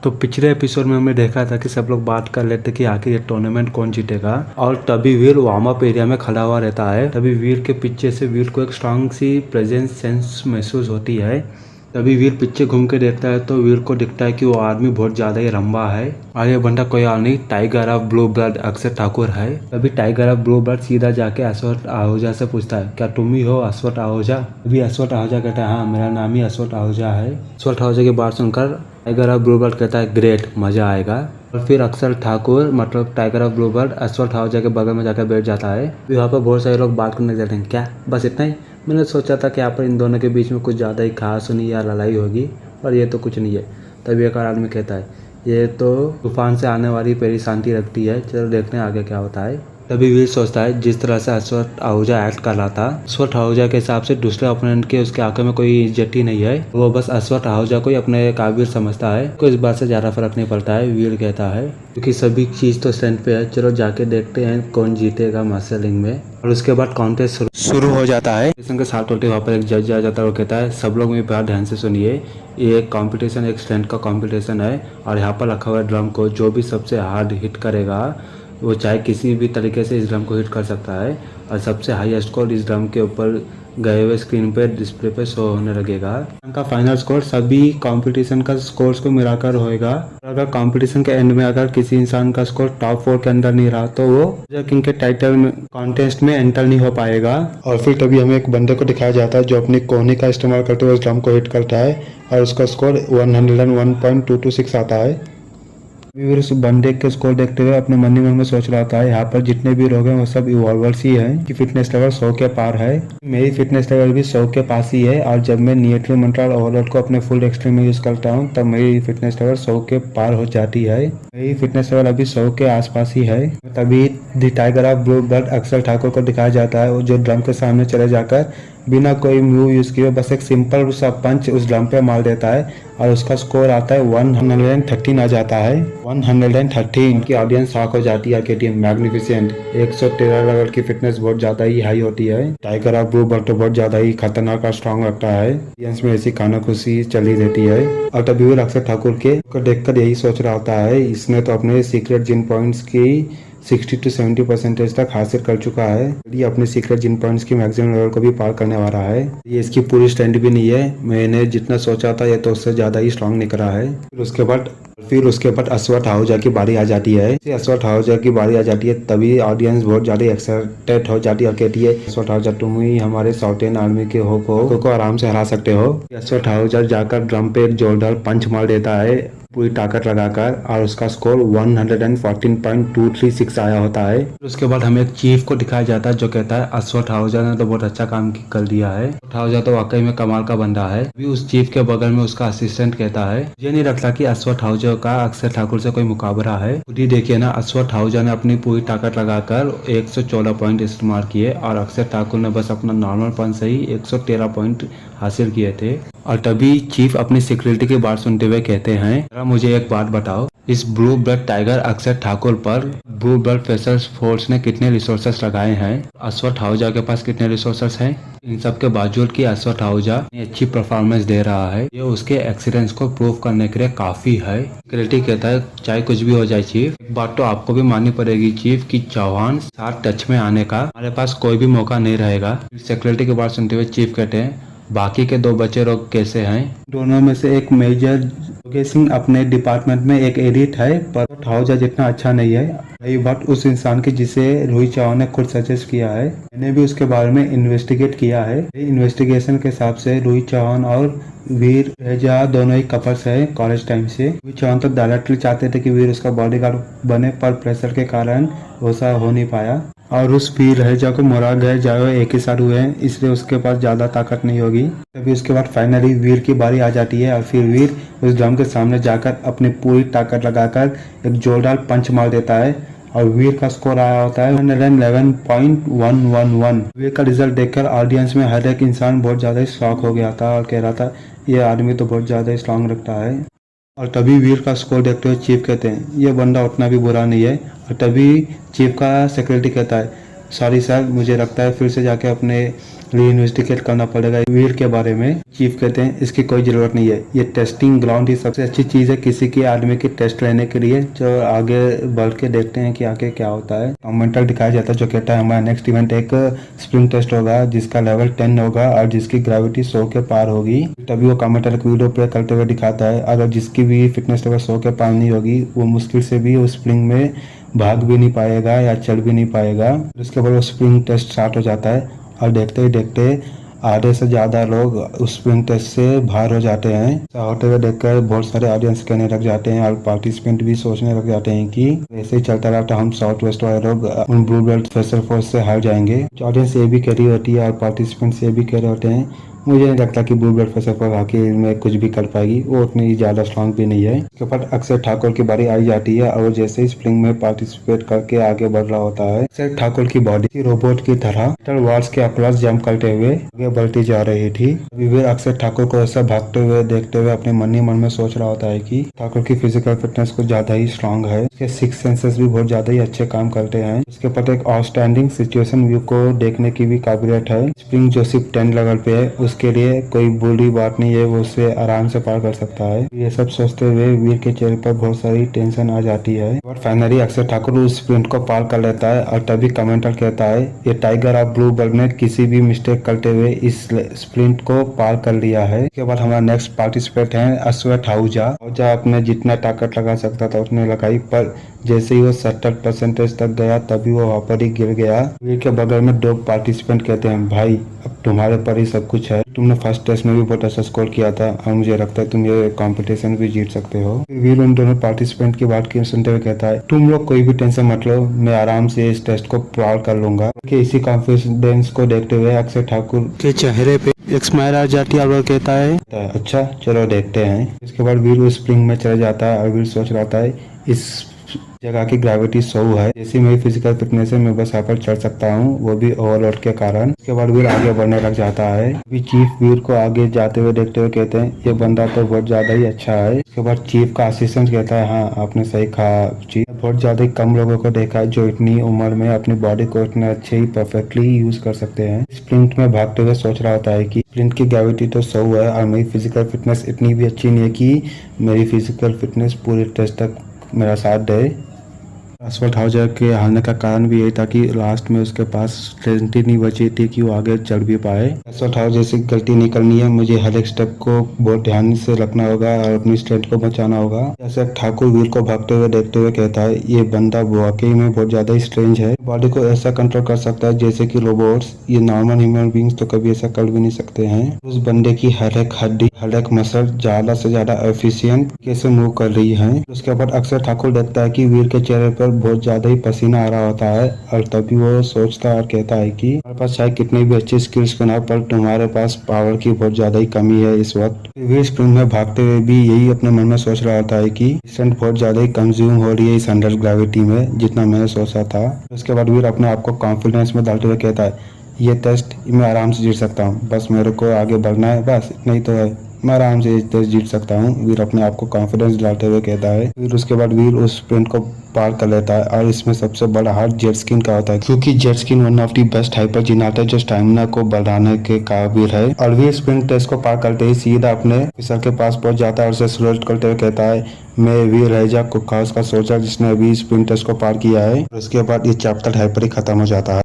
तो पिछले एपिसोड में हमने देखा था कि सब लोग बात कर लेते कि आखिर ये टूर्नामेंट कौन जीतेगा, और तभी वीर वार्म अप एरिया में खड़ा हुआ रहता है। तभी वीर के पीछे से वीर को एक स्ट्रांग सी प्रेजेंस सेंस महसूस होती है। तभी वीर पीछे घूम के देखता है तो वीर को दिखता है कि वो आदमी बहुत ज्यादा ही लंबा है और ये बंदा कोई और नहीं, tiger of blue blood Akshay Thakur है। तभी टाइगर ऑफ ब्लू ब्लड सीधा जाके अश्वथ आहूजा से पूछता है, क्या तुम ही हो अश्वथ आहूजा? अभी अश्वथ आहूजा कहता है, हाँ मेरा नाम ही अश्वथ आहूजा है। अश्वथ आहूजा की बात सुनकर टाइगर ऑफ ब्लू ब्लड कहता है, ग्रेट, मजा आएगा। और फिर अक्षय ठाकुर मतलब tiger of blue blood Ashwath Ahuja के बगल में जाकर बैठ जाता है। वहाँ पर बहुत सारे लोग बात करने जाते हैं, क्या बस इतना ही? मैंने सोचा था कि यहाँ पर इन दोनों के बीच में कुछ ज़्यादा ही खास नहीं या लड़ाई होगी, पर ये तो कुछ नहीं है। तभी एक और आदमी कहता है, ये तो तूफान से आने वाली पहली शांति रखती है, चलो देखते हैं आगे क्या होता है। तभी वीर सोचता है जिस तरह से अश्वथ आहूजा एक्ट कर रहा था, अश्वथ आहूजा के हिसाब से दूसरे ओपोनेंट के उसके आंखों में कोई इज्जत ही नहीं है, वो बस अश्वथ आहूजा को ही अपने काबिल समझता है। को इस बात से ज्यादा फर्क नहीं पड़ता है, वीर कहता है, क्योंकि सभी चीज तो स्टैंड पे है, चलो जाके देखते हैं कौन जीतेगा मास्टरिंग में। और उसके बाद कॉन्टेस्ट शुरू हो जाता है। के साथ होते वहाँ पर एक जज आ जाता है और कहता है, सब लोग मेरी बात ध्यान से सुनिए, ये एक कंपटीशन, एक स्ट्रेंथ का कंपटीशन है और यहाँ पर रखा हुआ ड्रम को जो भी सबसे हार्ड हिट करेगा वो चाहे किसी भी तरीके से इस ड्रम को हिट कर सकता है और सबसे हाईएस्ट स्कोर इस ड्रम के ऊपर गए हुए स्क्रीन पे डिस्प्ले पे शो होने लगेगा। का फाइनल स्कोर सभी कंपटीशन का स्कोर्स को मिलाकर होएगा। अगर कंपटीशन के एंड में अगर किसी इंसान का स्कोर टॉप 4 के अंदर नहीं रहा तो वो किंग के टाइटल में कॉन्टेस्ट में एंटर नहीं हो पाएगा। और फिर तभी हमें एक बंदे को दिखाया जाता है जो अपनी कोहनी का इस्तेमाल करते हुए उस ड्रम को हिट करता है और उसका स्कोर 101.226 आता है। फिर उस बंदे के स्कोर देखते हुए अपने मन ही मन में सोच रहा था, यहाँ पर जितने भी लोग हैं वो सब इवॉल्वर्स ही हैं कि फिटनेस लेवल 100 के पार है। मेरी फिटनेस लेवल भी 100 के पास ही है और जब मैं नियतली मंत्राल ओवरलोड को अपने फुल एक्सट्रीम में यूज करता हूँ तब मेरी फिटनेस लेवल 100 के पार हो जाती है। मेरी फिटनेस लेवल अभी 100 के आसपास ही है। तभी the tiger of blue blood Akshay Thakur को दिखाया जाता है, जो ड्रम के सामने चले जाकर बिना कोई मूव यूज किए बस एक सिंपल सा पंच उस ड्रम पे मार देता है और उसका स्कोर आता है 113 आ जाता है। 113 की ऑडियंस शॉक हो जाती है। केटीएम मैग्निफिसेंट 113 लेवल की फिटनेस बहुत ज्यादा ही हाई होती है। टाइगर ऑफ ब्लू ब्लड तो बहुत ज्यादा ही खतरनाक और स्ट्रॉन्ग लगता है। ऑडियंस में ऐसी खाना खुशी चली रहती है। और तभी वो अक्षय ठाकुर के देखकर यही सोच रहा होता है, इसने तो अपने सीक्रेट जिन पॉइंट्स की 60 to 70% तक हासिल कर चुका है। ये अपने सीक्रेट जिन पॉइंट्स की मैक्सिमम लेवल को भी पार करने वाला है। ये इसकी पूरी स्ट्रेंथ भी नहीं है, मैंने जितना सोचा था ये तो उससे ज्यादा ही स्ट्रांग निकला है। फिर उसके बाद अश्वथ आहूजा की बारी आ जाती है। अश्वथ आहूजा की बारी आ जाती है तभी ऑडियंस बहुत ज्यादा एक्साइटेड हो जाती है और कहती है, अश्वथ आहूजा तुम ही हमारे साउथ इंडियन आर्मी के हो को आराम से हरा सकते हो। अश्वथ आहूजा जाकर ड्रम पे एक जोरदार पंच मार देता है पूरी ताकत लगाकर और उसका स्कोर 114.236 आया होता है। उसके बाद हमें एक चीफ को दिखाया जाता है जो कहता है, अश्वथ आहूजा ने तो बहुत अच्छा काम कर दिया है, अश्वथ आहूजा तो वाकई में कमाल का बंदा है। अभी उस चीफ के बगल में उसका असिस्टेंट कहता है, ये नहीं लगता कि अश्वथ आहूजा का अक्षय ठाकुर से कोई मुकाबला है। खुद ही देखिए ना, अश्वथ आहूजा ने अपनी पूरी ताकत लगाकर 114 पॉइंट इस्तेमाल किए और अक्षय ठाकुर ने बस अपना नॉर्मल पॉइंट से ही 113 पॉइंट हासिल किए थे। और तभी चीफ अपनी सिक्योरिटी की बात सुनते हुए कहते हैं, जरा मुझे एक बात बताओ, इस blue blood tiger Akshay Thakur पर ब्लू ब्लड फेसर्स फोर्स ने कितने रिसोर्सेस लगाए हैं? अश्वथ आहूजा के पास कितने रिसोर्सेस हैं? इन सब के बावजूद कि अश्वथ आहूजा अच्छी परफॉर्मेंस दे रहा है, ये उसके एक्सीलेंस को प्रूव करने के लिए काफी है। सिक्योरिटी कहता है, चाहे कुछ भी हो जाए चीफ, एक बात तो आपको भी माननी पड़ेगी चीफ कि चौहान साथ टच में आने का हमारे पास कोई भी मौका नहीं रहेगा। सिक्योरिटी की बात सुनते हुए चीफ कहते हैं, बाकी के दो बच्चे लोग कैसे हैं? दोनों में से एक मेजर योगेश सिंह अपने डिपार्टमेंट में एक एडिट है, पर आहूजा जितना अच्छा नहीं है। रही बात उस इंसान की जिसे रोहित चौहान ने खुद सजेस्ट किया है, मैंने भी उसके बारे में इन्वेस्टिगेट किया है। इन्वेस्टिगेशन के हिसाब से रोहित चौहान और वीर रहेजा दोनों ही कपल्स है कॉलेज टाइम से। रोहित चौहान तो डायरेक्टली चाहते थे कि वीर उसका बॉडीगार्ड बने, पर प्रेशर के कारण वैसा हो नहीं पाया और उस वीर रहेजा को मोरा गए जाए एक ही साथ हुए हैं, इसलिए उसके पास ज्यादा ताकत नहीं होगी। तभी उसके बाद फाइनली वीर की बारी आ जाती है और फिर वीर उस ड्रम के सामने जाकर अपनी पूरी ताकत लगाकर एक जोरदार पंच मार देता है और वीर का स्कोर आया होता है 111.111। वीर का रिजल्ट देखकर ऑडियंस में हर एक इंसान बहुत ज्यादा शॉक हो गया था और कह रहा था, ये आदमी तो बहुत ज्यादा स्ट्रांग रखता है। और तभी वीर का स्कोर देखते हुए चीफ कहते हैं, ये बंदा उतना भी बुरा नहीं है। और तभी चीफ का सेक्रेटरी कहता है, सॉरी सर, मुझे लगता है फिर से जाके अपने इन्वेस्टिगेट करना पड़ेगा वीर के बारे में। चीफ कहते हैं इसकी कोई जरूरत नहीं है, ये टेस्टिंग ग्राउंड ही सबसे अच्छी चीज है किसी के आदमी की टेस्ट लेने के लिए। जो आगे बढ़ के देखते हैं कि आगे क्या होता है। कमेंटल दिखाया जाता है जो कहता है हमारा नेक्स्ट इवेंट एक स्प्रिंग टेस्ट होगा जिसका लेवल 10 होगा और जिसकी ग्रेविटी 100 के पार होगी। तभी वो कमेंटल एक वीडियो प्ले करते हुए दिखाता है। अगर जिसकी भी फिटनेस लेवल 100 के पार नहीं होगी वो मुश्किल से भी उस स्प्रिंग में भाग भी नहीं पाएगा या चल भी नहीं पाएगा। उसके बाद वो स्प्रिंग टेस्ट स्टार्ट हो जाता है और देखते ही देखते आधे से ज्यादा लोग उस स्प्रिंग टेस्ट से बाहर हो जाते हैं। होते हुए देखकर बहुत सारे ऑडियंस कहने लग जाते हैं और पार्टिसिपेंट भी सोचने लग जाते हैं कि ऐसे ही चलता रहा तो हम साउथ वेस्ट वाले लोग उन ब्लू बेल्ट स्पेशल फोर्स से हार जाएंगे। ऑडियंस ये भी कह रही होती है और पार्टिसिपेंट्स ये भी कह रहे होते हैं। मुझे नहीं लगता कि ब्लू बेल्ट स्पेशल फोर्स आखिर में कुछ भी कर पाएगी, वो उतनी ज्यादा स्ट्रांग भी नहीं है। उसके बाद अक्षय ठाकुर की बारी आई जाती है और जैसे ही स्प्रिंग में पार्टिसिपेट करके आगे बढ़ रहा होता है अक्षय ठाकुर की बॉडी रोबोट की तरह वॉल्स के अक्रॉस जंप करते हुए आगे बढ़ती जा रही थी। अभी अक्षय ठाकुर को ऐसा भागते हुए देखते हुए अपने मन ही मन में सोच रहा होता है कि ठाकुर की फिजिकल फिटनेस कुछ ज्यादा ही स्ट्रांग है, उसके सिक्स सेंसेस भी बहुत ज्यादा ही अच्छे काम करते हैं। उसके पास एक आउटस्टैंडिंग सिचुएशन व्यू को देखने की भी काबिलियत है। स्प्रिंग जो सिर्फ 10 लेवल पे है उसके लिए कोई बुरी बात नहीं है, वो उसे आराम से पार कर सकता है। ये सब सोचते हुए वीर के चेहरे पर बहुत सारी टेंशन आ जाती है और फाइनली अक्षय ठाकुर उस स्प्रिंट को पार कर लेता है और तभी कमेंटर कहता है ये टाइगर ऑफ ब्लू बेल्ट ने किसी भी मिस्टेक करते हुए इस स्प्रिंट को पार कर लिया है। इसके बाद हमारा नेक्स्ट पार्टिसिपेंट है अश्वथ आहूजा अपने जितना ताकत लगा सकता था उतने लगाई, पर जैसे ही वो 70% तक गया तभी वो वहाँ पर ही गिर गया। वीर के बगल में दो पार्टिसिपेंट कहते हैं भाई अब तुम्हारे पर ही सब कुछ है, तुमने फर्स्ट टेस्ट में भी बहुत अच्छा स्कोर किया था और मुझे लगता है तुम ये कंपटीशन भी जीत सकते हो। वीर उन दोनों पार्टिसिपेंट की बात की सुनते हुए कहता है तुम लोग कोई भी टेंशन मत लो, मैं आराम से इस टेस्ट को पार कर लूंगा। इसी कॉन्फिडेंस को देखते हुए अक्षय ठाकुर के चेहरे पे एक स्माइल आ जाती है और वो कहता है अच्छा चलो देखते हैं। इसके बाद वीर उस स्प्रिंग में चला जाता है और वीर सोच रहा था इस जगह की ग्रेविटी 100 है, जैसी मेरी फिजिकल फिटनेस है मैं बस यहाँ पर चढ़ सकता हूँ, वो भी ओवरलोड के कारण। इसके बाद वीर आगे बढ़ने लग जाता है। अभी चीफ वीर को आगे जाते हुए देखते हुए कहते हैं ये बंदा तो बहुत ज्यादा ही अच्छा है। इसके बाद चीफ का असिस्टेंट कहता है हाँ आपने सही कहा चीफ, बहुत ज्यादा ही कम लोगों को देखा है जो इतनी उम्र में अपनी बॉडी को इतने अच्छे ही परफेक्टली यूज कर सकते हैं। स्प्रिंट में भागते हुए सोच रहा होता है कि स्प्रिंट की ग्रेविटी तो 100 है और मेरी फिजिकल फिटनेस इतनी भी अच्छी नहीं है कि मेरी फिजिकल फिटनेस पूरे टेस्ट तक मेरा साथ दे। अश्वथ आहूजा के हारने का कारण भी यही था कि लास्ट में उसके पास स्ट्रेंथ ही नहीं बची थी कि वो आगे चढ़ भी पाए। अश्वथ आहूजा जैसी गलती नहीं करनी है, मुझे हर एक स्टेप को बहुत ध्यान से रखना होगा और अपनी स्ट्रेंथ को बचाना होगा। जैसे ठाकुर वीर को भागते हुए देखते हुए कहता है ये बंदा वाकई में बहुत ज्यादा ही स्ट्रेंज है, बॉडी को ऐसा कंट्रोल कर सकता है जैसे कि रोबोट्स, ये नॉर्मल ह्यूमन बींग्स तो कभी ऐसा कर भी नहीं सकते हैं। उस बंदे की हर एक हड्डी हर एक मसल ज्यादा से ज्यादा एफिशिएंट कैसे मूव कर रही है। उसके बाद अक्षय ठाकुर देखता है कि वीर के चेहरे पर बहुत ज्यादा ही पसीना आ रहा होता है और तभी वो सोचता है और कहता है कि हमारे पास चाहे कितनी भी अच्छी स्किल्स बना पर तुम्हारे पास पावर की बहुत ज्यादा ही कमी है इस वक्त। वीर स्प्रिंग में भागते हुए भी यही अपने मन में सोच रहा होता है कि स्ट्रेंथ बहुत ज्यादा ही कंज्यूम हो रही है इस अंडर ग्रेविटी में जितना मैंने सोचा था। उसके बाद वीर अपने आप को कॉन्फिडेंस में डालते हुए कहता है ये टेस्ट मैं आराम से जीत सकता हूँ, बस मेरे को आगे बढ़ना है, बस इतना ही तो है, मैं आराम से इस टेस्ट जीत सकता हूँ। वीर अपने आप को कॉन्फिडेंस डालते हुए कहता है। फिर उसके बाद वीर उस स्प्रिंट को पार कर लेता है और इसमें सबसे बड़ा हाथ जेट स्किन का होता है क्योंकि jet skin one of the best hyper gene आता है जो स्टैमिना को बढ़ाने के काबिल है। और वीर स्प्रिंट टेस्ट को पार करते ही सीधा अपने ऑफिसर के पास पहुंच जाता है और उसे सल्यूट करते हुए कहता है मैं वीर रैजा कुक्कास का सोल्जर जिसने अभी स्प्रिंट टेस्ट को पार किया है। उसके बाद ये चैप्टर हाइपर ही खत्म हो जाता है।